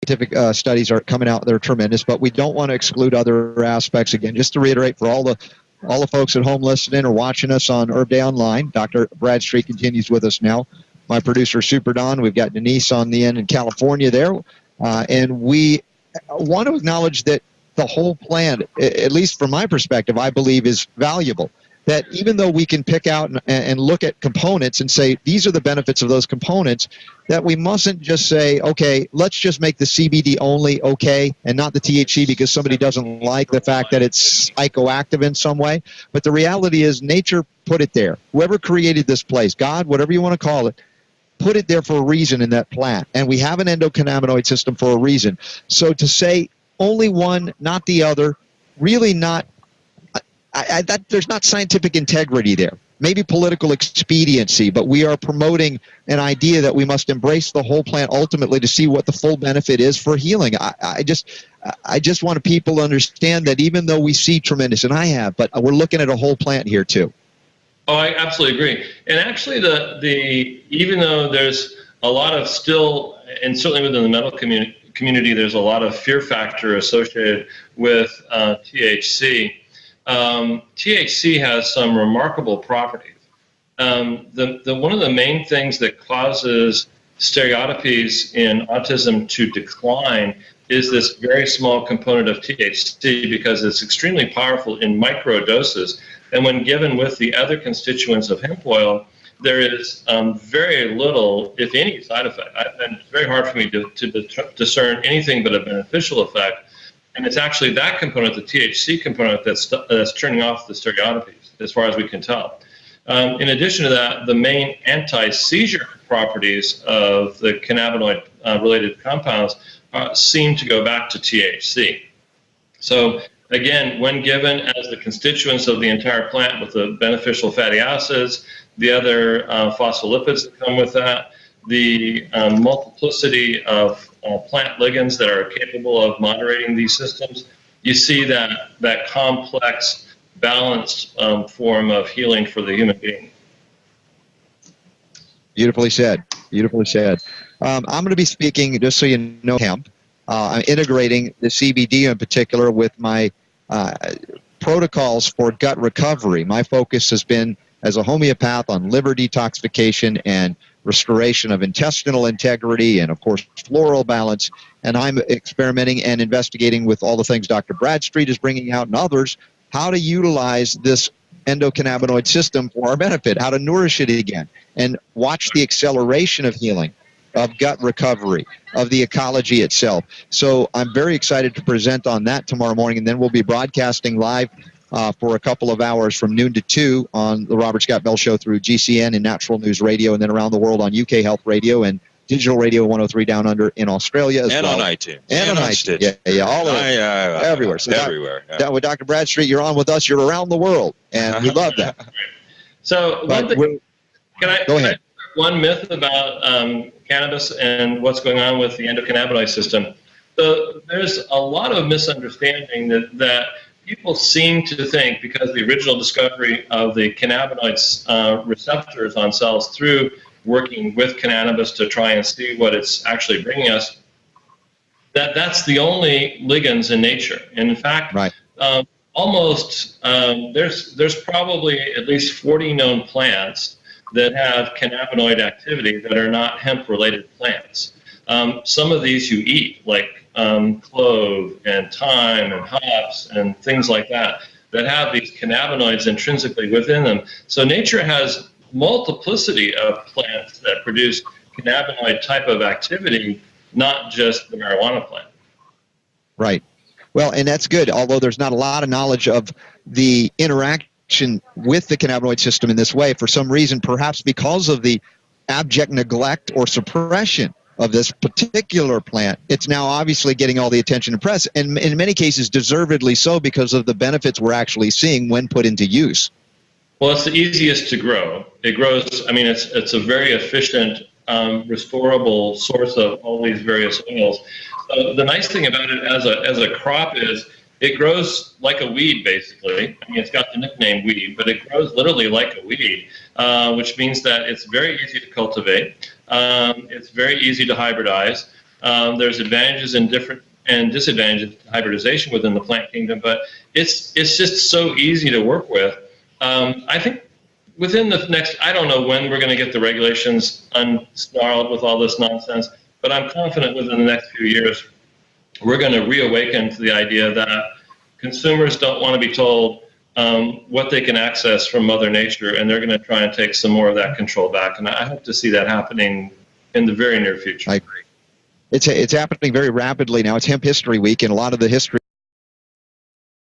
scientific studies are coming out. They're tremendous, but we don't want to exclude other aspects. Again, just to reiterate for all the folks at home listening or watching us on Herb Day Online, Dr. Bradstreet continues with us now. My producer, Super Don. We've got Denise on the end in California there. And we want to acknowledge that the whole plant, at least from my perspective, I believe is valuable. That even though we can pick out and look at components and say, these are the benefits of those components, that we mustn't just say, okay, let's just make the CBD only okay and not the THC because somebody doesn't like the fact that it's psychoactive in some way. But the reality is nature put it there. Whoever created this place, God, whatever you want to call it, put it there for a reason in that plant. And we have an endocannabinoid system for a reason. So to say only one, not the other, really not, there's not scientific integrity there. Maybe political expediency, but we are promoting an idea that we must embrace the whole plant ultimately to see what the full benefit is for healing. I just want people to understand that even though we see tremendous, and I have, but we're looking at a whole plant here too. Oh, I absolutely agree. And actually, even though there's a lot of still, and certainly within the medical community, there's a lot of fear factor associated with THC. THC has some remarkable properties. One of the main things that causes stereotypies in autism to decline is this very small component of THC because it's extremely powerful in micro doses. And when given with the other constituents of hemp oil, there is very little, if any, side effect. And it's very hard for me to discern anything but a beneficial effect. And it's actually that component, the THC component, that's turning off the stereotypies, as far as we can tell. In addition to that, the main anti-seizure properties of the cannabinoid-related compounds seem to go back to THC. So again, when given as the constituents of the entire plant with the beneficial fatty acids, the other phospholipids that come with that, the multiplicity of plant ligands that are capable of moderating these systems, you see that complex, balanced form of healing for the human being. Beautifully said. Beautifully said. I'm going to be speaking, just so you know, hemp. I'm integrating the CBD in particular with my protocols for gut recovery. My focus has been as a homeopath on liver detoxification and restoration of intestinal integrity and, of course, floral balance. And I'm experimenting and investigating with all the things Dr. Bradstreet is bringing out and others, how to utilize this endocannabinoid system for our benefit, how to nourish it again, and watch the acceleration of healing, of gut recovery, of the ecology itself. So I'm very excited to present on that tomorrow morning, and then we'll be broadcasting live for a couple of hours from noon to 2 on the Robert Scott Bell Show through GCN and Natural News Radio, and then around the world on UK Health Radio and Digital Radio 103 down under in Australia as and well. On iTunes. And on iTunes. Yeah, all of it. Everywhere. So everywhere. With Dr. Bradstreet, you're on with us. You're around the world, and we love that. So one thing, go ahead. One myth about cannabis and what's going on with the endocannabinoid system. So there's a lot of misunderstanding that people seem to think, because the original discovery of the cannabinoids receptors on cells through working with cannabis to try and see what it's actually bringing us, that's the only ligands in nature. And in fact, right. There's probably at least 40 known plants that have cannabinoid activity that are not hemp-related plants. Some of these you eat, like clove and thyme and hops and things like that have these cannabinoids intrinsically within them. So nature has multiplicity of plants that produce cannabinoid type of activity, not just the marijuana plant. Right. Well, and that's good, although there's not a lot of knowledge of the interaction with the cannabinoid system in this way. For some reason, perhaps because of the abject neglect or suppression of this particular plant, it's now obviously getting all the attention and press, and in many cases deservedly so, because of the benefits we're actually seeing when put into use. Well, it's the easiest to grow. It grows, I mean, it's a very efficient, restorable source of all these various oils. The nice thing about it as a crop is it grows like a weed, basically. I mean, it's got the nickname weed, but it grows literally like a weed, which means that it's very easy to cultivate. It's very easy to hybridize. There's advantages and disadvantages to hybridization within the plant kingdom, but it's just so easy to work with. I think within the next, I don't know when we're going to get the regulations unsnarled with all this nonsense, but I'm confident within the next few years we're going to reawaken to the idea that consumers don't want to be told what they can access from Mother Nature, and they're going to try and take some more of that control back. And I hope to see that happening in the very near future. I agree. It's happening very rapidly now. It's Hemp History Week, and a lot of the history